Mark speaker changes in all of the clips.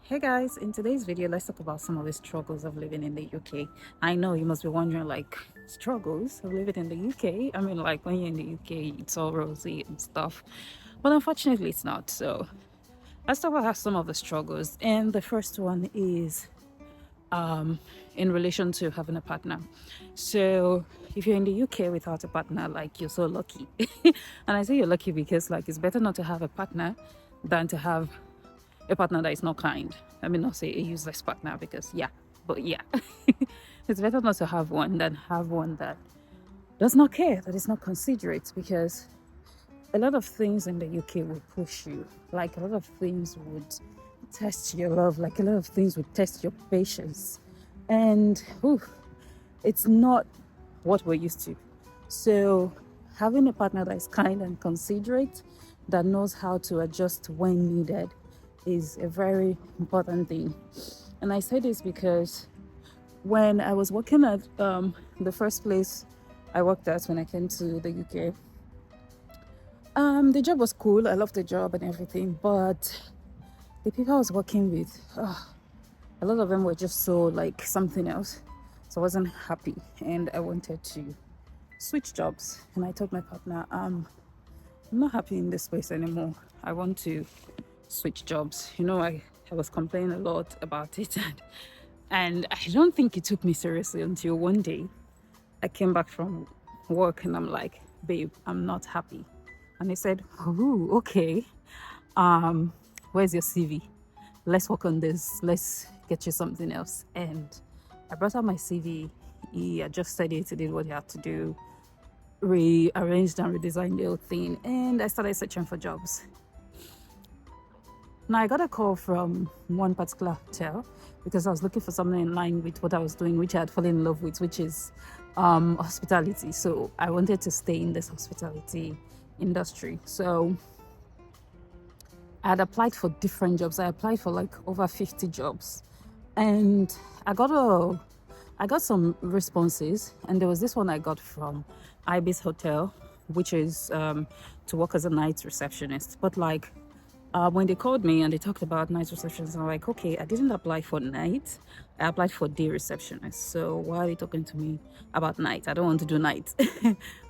Speaker 1: Hey guys, in today's video, let's talk about some of the struggles of living in the UK. I know you must be wondering, like, struggles of living in the UK. I mean, like, when you're in the UK, it's all rosy and stuff. But unfortunately, it's not. So, let's talk about some of the struggles. And the first one is in relation to having a partner. So, if you're in the UK without a partner, like, you're so lucky. And I say you're lucky because, like, it's better not to have a partner than to have a partner that is not kind. I mean, not say a useless partner because, yeah, but yeah, it's better not to have one than have one that does not care, that is not considerate, because a lot of things in the UK would push you. Like, a lot of things would test your love, like, a lot of things would test your patience. And it's not what we're used to. So, having a partner that is kind and considerate, that knows how to adjust when needed, is a very important thing. And I say this because when I was working at the first place I worked at when I came to the UK, the job was cool. I loved the job and everything, but the people I was working with, a lot of them were just so like something else. So I wasn't happy, and I wanted to switch jobs. And I told my partner, I'm not happy in this place anymore. I want to switch jobs. I was complaining a lot about it, and I don't think he took me seriously until one day I came back from work and I'm like, babe, I'm not happy. And he said, oh, okay. Where's your CV? Let's work on this. Let's get you something else. And I brought out my CV. He adjusted it. He did what he had to do, rearranged and redesigned the whole thing. And I started searching for jobs. Now, I got a call from one particular hotel because I was looking for something in line with what I was doing, which I had fallen in love with, which is hospitality. So I wanted to stay in this hospitality industry. So I had applied for different jobs. I applied for like over 50 jobs. And I got some responses. And there was this one I got from Ibis Hotel, which is to work as a night receptionist. But like, when they called me and they talked about night receptionist, I'm like, okay, I didn't apply for night. I applied for day receptionist. So why are they talking to me about night? I don't want to do night.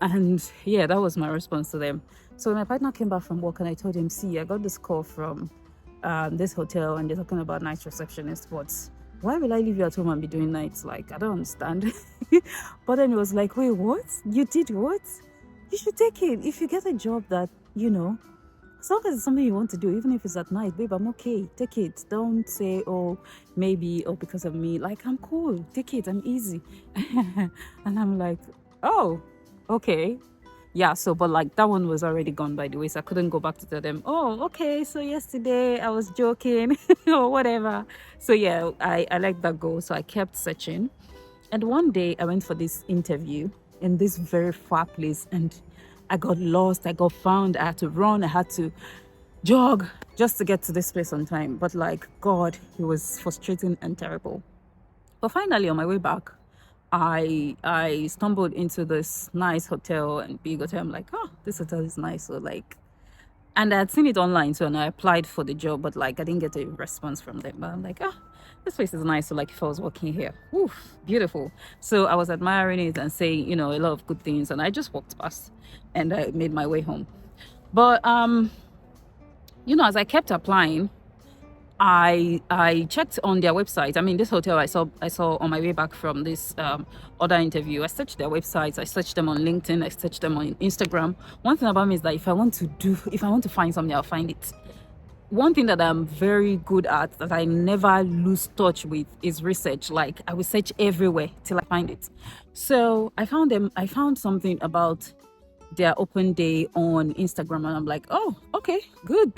Speaker 1: And yeah, that was my response to them. So my partner came back from work and I told him, see, I got this call from this hotel and they're talking about night receptionist. But why will I leave you at home and be doing nights? Like, I don't understand. But then he was like, wait, what? You did what? You should take it. If you get a job that, as long as it's something you want to do, even if it's at night, babe, I'm okay. Take it. Don't say, oh, maybe, or because of me. Like, I'm cool. Take it. I'm easy. And I'm like, oh, okay. Yeah, so, but like that one was already gone, by the way. So I couldn't go back to tell them, oh, okay, so yesterday I was joking or whatever. So yeah, I let that go. So I kept searching. And one day I went for this interview in this very far place and I got lost, I got found, I had to run, I had to jog just to get to this place on time. But like, God, it was frustrating and terrible. But finally, on my way back, I stumbled into this nice hotel and big hotel. I'm like, oh, this hotel is nice. So like, and I had seen it online, so and I applied for the job, but like I didn't get a response from them. But I'm like, oh, this place is nice. So like, if I was working here, oof, beautiful. So I was admiring it and saying, a lot of good things, and I just walked past, and I made my way home. But as I kept applying, I checked on their website. I mean, this hotel I saw on my way back from this other interview. I searched their websites. I searched them on LinkedIn. I searched them on Instagram. One thing about me is that if I want to find something, I'll find it. One thing that I'm very good at, that I never lose touch with, is research. Like, I will search everywhere till I find it. So I found something about their open day on Instagram, and I'm like, oh, okay, good.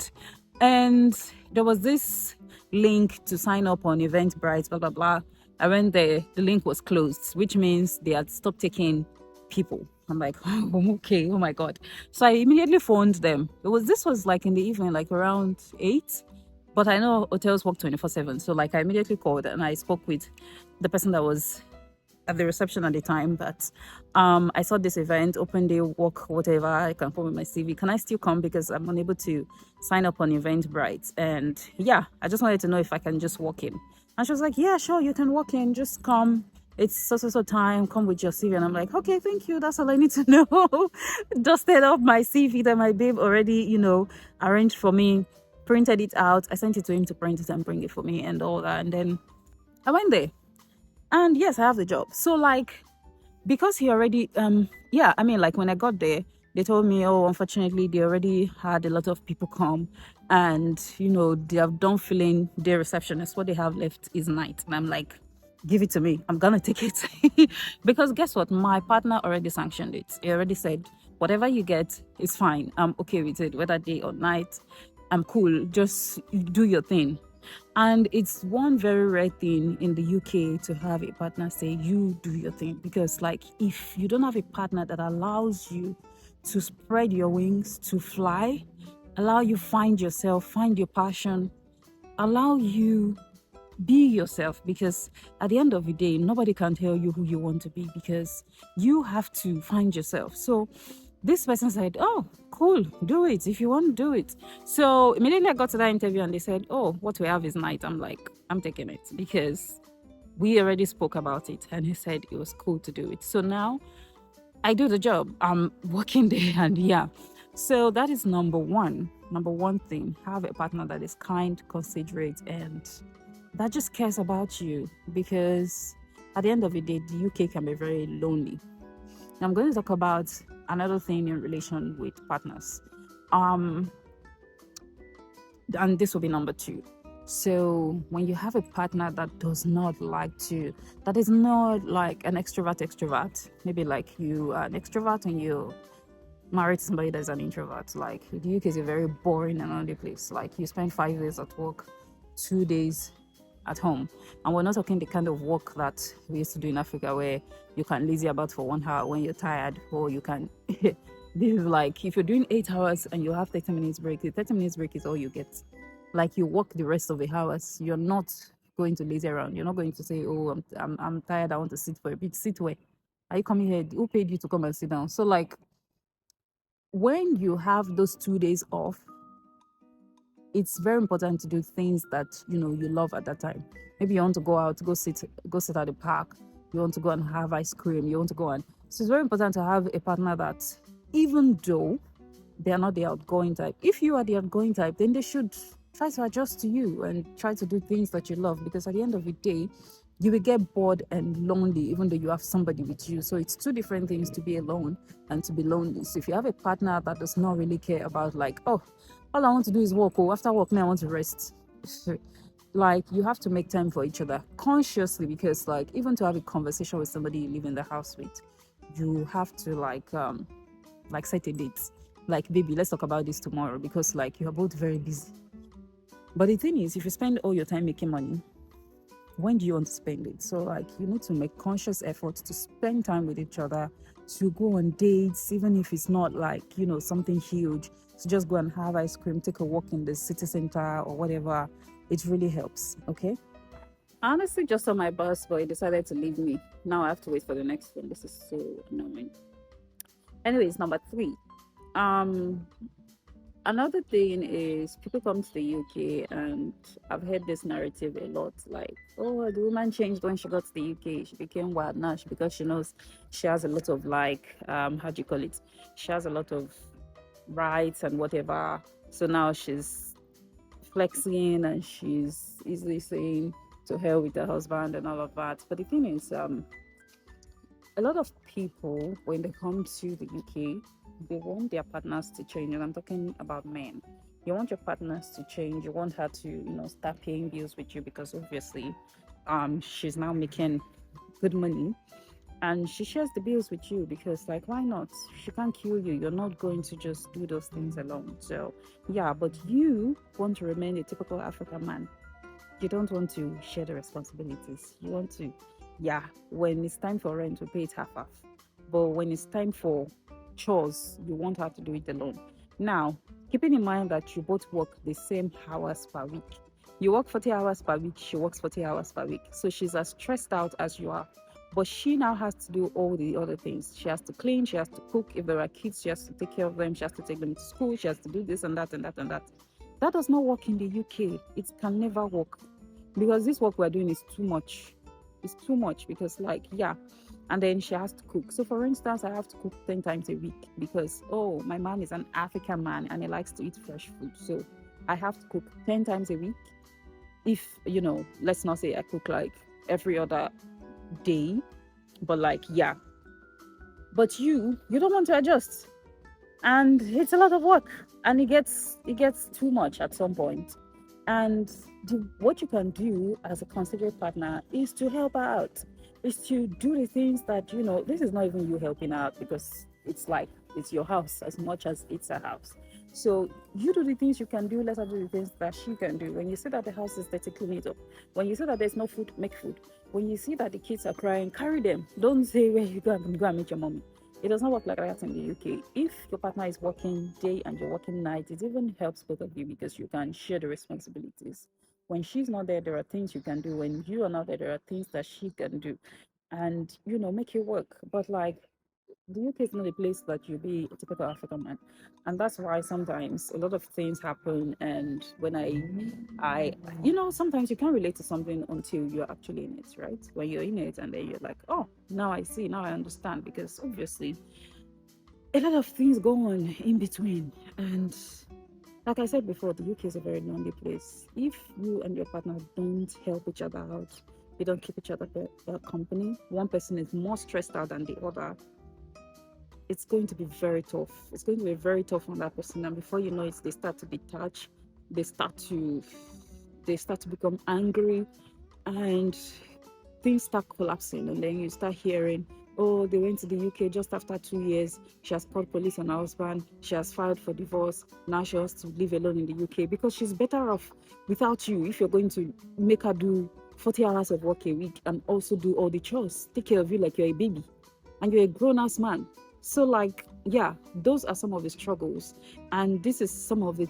Speaker 1: And there was this link to sign up on Eventbrite, blah blah blah. I went there, the link was closed, which means they had stopped taking people. I'm like, oh, okay, oh my God. So I immediately phoned them. This was like in the evening, like around 8. But I know hotels work 24/7. So like I immediately called and I spoke with the person that was at the reception at the time that I saw this event, open day work, whatever. I can come with my CV. Can I still come because I'm unable to sign up on Eventbrite? And yeah, I just wanted to know if I can just walk in. And she was like, yeah, sure, you can walk in. Just come. It's so time. Come with your CV. And I'm like, okay, thank you. That's all I need to know. Dusted off my CV that my babe already, arranged for me, printed it out. I sent it to him to print it and bring it for me and all that. And then I went there. And yes, I have the job. So like, because he already yeah, I mean, like when I got there, they told me, oh, unfortunately they already had a lot of people come, and they have done filling their receptionist. What they have left is night. And I'm like, give it to me, I'm gonna take it. Because guess what, my partner already sanctioned it. He already said, whatever you get is fine, I'm okay with it, whether day or night, I'm cool, just do your thing. And it's one very rare thing in the UK to have a partner say, you do your thing. Because like, if you don't have a partner that allows you to spread your wings, to fly, allow you find yourself, find your passion, allow you be yourself, because at the end of the day, nobody can tell you who you want to be, because you have to find yourself. So this person said, oh, cool, do it. If you want to do it. So immediately I got to that interview and they said, oh, what we have is night. I'm like, I'm taking it, because we already spoke about it. And he said it was cool to do it. So now I do the job. I'm working there, and yeah. So that is number one thing. Have a partner that is kind, considerate, and that just cares about you, because at the end of the day, the UK can be very lonely. Now I'm going to talk about another thing in relation with partners. And this will be number 2. So when you have a partner that is not like an extrovert, maybe like you are an extrovert and you married somebody that's an introvert. Like the UK is a very boring and lonely place. Like you spend 5 days at work, 2 days at home. And we're not talking the kind of work that we used to do in Africa where you can lazy about for 1 hour when you're tired, or you can this is like, if you're doing 8 hours and you have 30 minutes break, the 30 minutes break is all you get. Like you work the rest of the hours, you're not going to lazy around. You're not going to say, oh, I'm tired, I want to sit for a bit. Sit where? Are you coming here? Who paid you to come and sit down? So like, when you have those 2 days off, it's very important to do things that you love at that time. Maybe you want to go out, go sit at the park. You want to go and have ice cream. You want to go and so it's very important to have a partner that, even though they are not the outgoing type, if you are the outgoing type, then they should try to adjust to you and try to do things that you love, because at the end of the day, you will get bored and lonely even though you have somebody with you. So it's two different things to be alone and to be lonely. So if you have a partner that does not really care about, like, oh, all I want to do is work, or after work now I want to rest, like, you have to make time for each other consciously, because like, even to have a conversation with somebody you live in the house with, you have to like set a date, like, baby, let's talk about this tomorrow, because like, you are both very busy. But the thing is, if you spend all your time making money, when do you want to spend it? So like, you need to make conscious efforts to spend time with each other, to go on dates, even if it's not like something huge, to just go and have ice cream, take a walk in the city center or whatever. It really helps. Okay, I honestly just saw my bus, but he decided to leave me. Now I have to wait for the next one. This is so annoying. Anyways, number 3, another thing is, people come to the UK, and I've heard this narrative a lot, like, oh, the woman changed when she got to the UK. She became wild now because she knows she has a lot of like, how do you call it? She has a lot of rights and whatever. So now she's flexing and she's easily saying to hell with her husband and all of that. But the thing is, a lot of people, when they come to the UK, they want their partners to change. And I'm talking about men. You want your partners to change. You want her to, start paying bills with you, because obviously, she's now making good money, and she shares the bills with you, because like, why not? She can't kill you. You're not going to just do those things alone. So yeah, but you want to remain a typical African man. You don't want to share the responsibilities. You want to, yeah, when it's time for rent, we pay it half. But when it's time for chores, you won't have to do it alone. Now, keeping in mind that you both work the same hours per week. You work 40 hours per week, she works 40 hours per week. So she's as stressed out as you are. But she now has to do all the other things. She has to clean, she has to cook. If there are kids, she has to take care of them, she has to take them to school, she has to do this and that and that and that. That does not work in the UK. It can never work because this work we're doing is too much. It's too much because, like, yeah. And then she has to cook. So, for instance, I have to cook 10 times a week because, oh, my man is an African man and he likes to eat fresh food. So, I have to cook 10 times a week. If, let's not say I cook like every other day, but like, yeah. But you don't want to adjust. And it's a lot of work. And it gets too much at some point. And what you can do as a considerate partner is to help out, is to do the things that, this is not even you helping out because it's like it's your house as much as it's a house. So you do the things you can do, let her do the things that she can do. When you see that the house is dirty, clean it up. When you see that there's no food, make food. When you see that the kids are crying, carry them. Don't say where you go and meet your mommy. It does not work like that in the UK. If your partner is working day and you're working night, it even helps both of you because you can share the responsibilities. When she's not there, there are things you can do. When you are not there, there are things that she can do. And, make it work. But like, the UK is not a place that you'll be a typical African man. And that's why sometimes a lot of things happen. And when sometimes you can't relate to something until you're actually in it, right? When you're in it and then you're like, oh, now I see, now I understand. Because obviously, a lot of things go on in between. And like I said before, the UK is a very lonely place. If you and your partner don't help each other out, you don't keep each other company, one person is more stressed out than the other, it's going to be very tough. It's going to be very tough on that person. And before you know it, they start to detach, they start to they start to become angry, and things start collapsing. And then you start hearing, oh, they went to the UK just after 2 years. She has called police on her husband. She has filed for divorce. Now she wants to live alone in the UK because she's better off without you if you're going to make her do 40 hours of work a week and also do all the chores, take care of you like you're a baby and you're a grown-ass man. So, like, yeah, those are some of the struggles. And this is some of the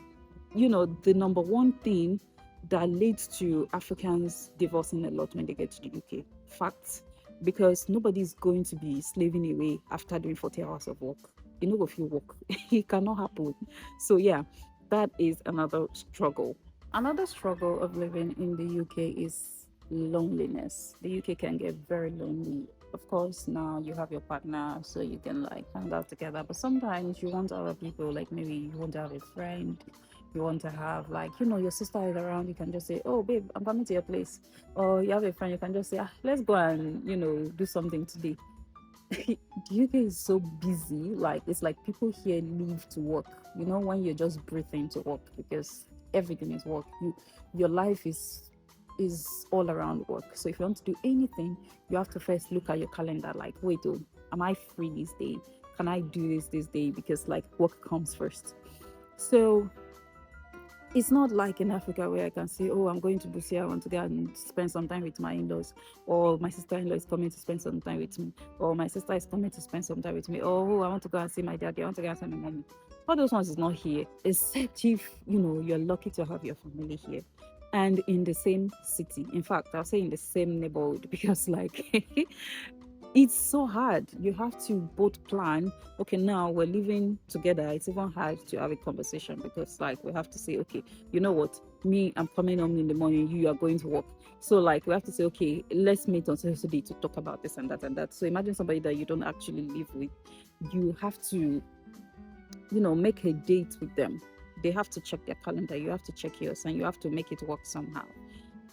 Speaker 1: number one thing that leads to Africans divorcing a lot when they get to the UK. Facts. Because nobody's going to be slaving away after doing 40 hours of work. You know, if you work, it cannot happen. So, yeah, that is another struggle. Another struggle of living in the UK is loneliness. The UK can get very lonely. Of course, now you have your partner, so you can like hang out together. But sometimes you want other people, like maybe you want to have a friend, you want to have like, your sister is around, you can just say, oh, babe, I'm coming to your place. Or you have a friend, you can just say, let's go and, do something today. The UK is so busy. Like, it's like people here live to work. When you're just breathing to work because everything is work. Your life is all around work. So if you want to do anything, you have to first look at your calendar. Like, wait, oh, am I free this day? Can I do this day? Because like work comes first. So it's not like in Africa where I can say, oh, I'm going to Busia, I want to go and spend some time with my in-laws, or my sister-in-law is coming to spend some time with me, or my sister is coming to spend some time with me, or oh, I want to go and see my daddy, I want to go and see my mommy. All those ones is not here, except if, you're lucky to have your family here and in the same city. In fact, I'll say in the same neighborhood because like it's so hard. You have to both plan. Okay, now we're living together. It's even hard to have a conversation because, like, we have to say, okay, you know what? Me, I'm coming home in the morning. You are going to work. So, like, we have to say, okay, let's meet on Saturday to talk about this and that and that. So, imagine somebody that you don't actually live with. You have to, make a date with them. They have to check their calendar. You have to check yours, and you have to make it work somehow.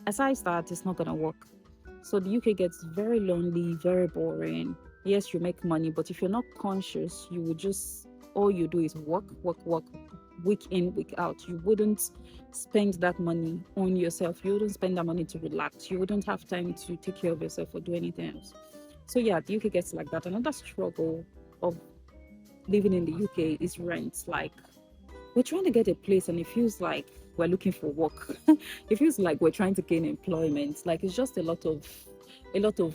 Speaker 1: Aside that, it's not gonna work. So the UK gets very lonely, very boring. Yes, you make money, but if you're not conscious, you would just, all you do is work, work, work, week in, week out. You wouldn't spend that money on yourself. You wouldn't spend that money to relax. You wouldn't have time to take care of yourself or do anything else. So yeah, the UK gets like that. Another struggle of living in the UK is rent. Like, we're trying to get a place and it feels like we're looking for work. It feels like we're trying to gain employment. Like, it's just a lot of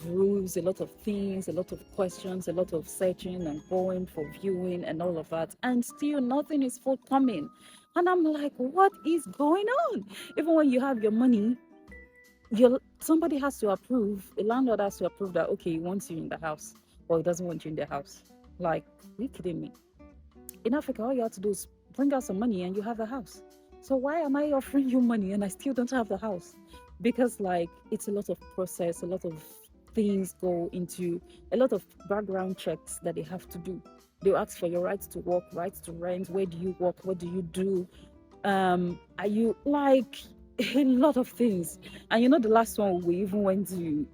Speaker 1: rules, a lot of things, a lot of questions, a lot of searching and going for viewing and all of that, and still nothing is forthcoming. And I'm like, what is going on? Even when you have your money, somebody has to approve, a landlord has to approve that, okay, he wants you in the house or he doesn't want you in the house. Like, are you kidding me? In Africa, all you have to do is bring out some money and you have a house. So why am I offering you money and I still don't have the house? Because like it's a lot of process, a lot of things go into, a lot of background checks that they have to do. They'll ask for your rights to work, rights to rent, where do you work, what do you do, are you like a lot of things. And the last one we even went to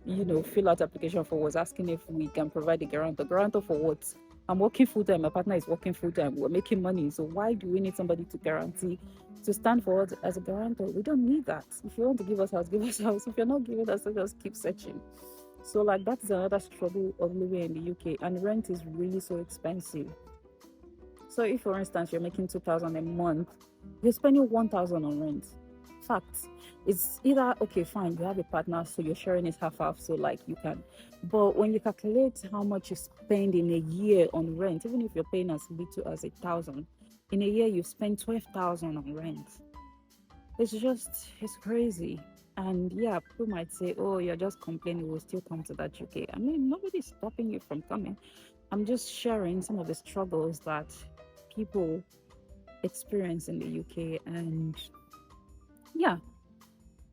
Speaker 1: fill out application for was asking if we can provide a guarantor for what? I'm working full time, my partner is working full time, we're making money, so why do we need somebody to guarantee, to stand for us as a guarantor? We don't need that. If you want to give us house, give us house. If you're not giving us, just keep searching. So like that's another struggle of living in the UK, and rent is really so expensive. So if, for instance, you're making 2,000 a month, you're spending 1,000 on rent. Fact. It's either, okay, fine, you have a partner, so you're sharing it half-half, so like you can. But when you calculate how much you spend in a year on rent, even if you're paying as little as 1,000, in a year you spend 12,000 on rent. It's crazy. And yeah, people might say, oh, you're just complaining, we'll still come to that UK. I mean, nobody's stopping you from coming. I'm just sharing some of the struggles that people experience in the UK. And yeah,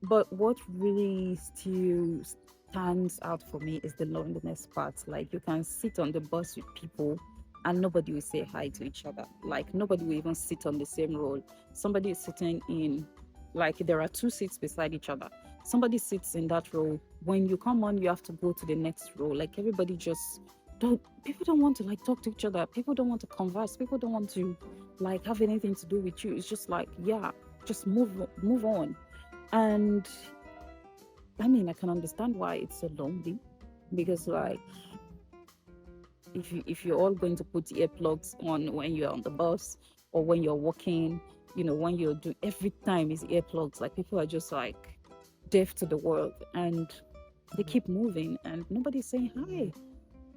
Speaker 1: but what really still stands out for me is the loneliness part. Like you can sit on the bus with people and nobody will say hi to each other. Like nobody will even sit on the same row. Somebody is sitting in, like there are two seats beside each other. Somebody sits in that row. When you come on, you have to go to the next row. Like everybody just don't, people don't want to like talk to each other. People don't want to converse. People don't want to like have anything to do with you. It's just like, yeah, just move on. And I mean, I can understand why it's so lonely, because like if you're all going to put earplugs on when you're on the bus or when you're walking, when you're doing, every time is earplugs. Like people are just like deaf to the world, and they keep moving and nobody's saying hi.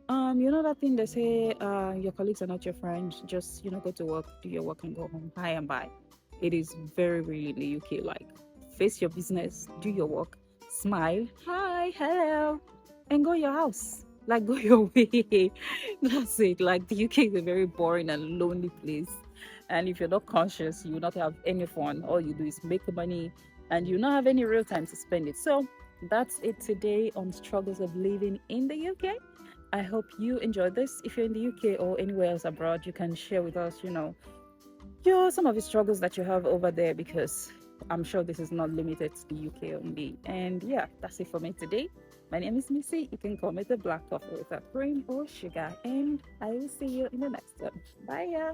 Speaker 1: That thing they say, your colleagues are not your friends, just go to work, do your work and go home, hi and bye. It is very really in the UK, like face your business, do your work, smile, hi, hello, and go your house. Like go your way. That's it. Like the UK is a very boring and lonely place. And if you're not conscious, you will not have any fun. All you do is make money and you not have any real time to spend it. So that's it today on struggles of living in the UK. I hope you enjoyed this. If you're in the UK or anywhere else abroad, you can share with us, some of the struggles that you have over there, because I'm sure this is not limited to the UK only. And yeah, that's it for me today. My name is Missy. You can call me the Black Coffee without cream or sugar. And I will see you in the next one. Bye. Yeah.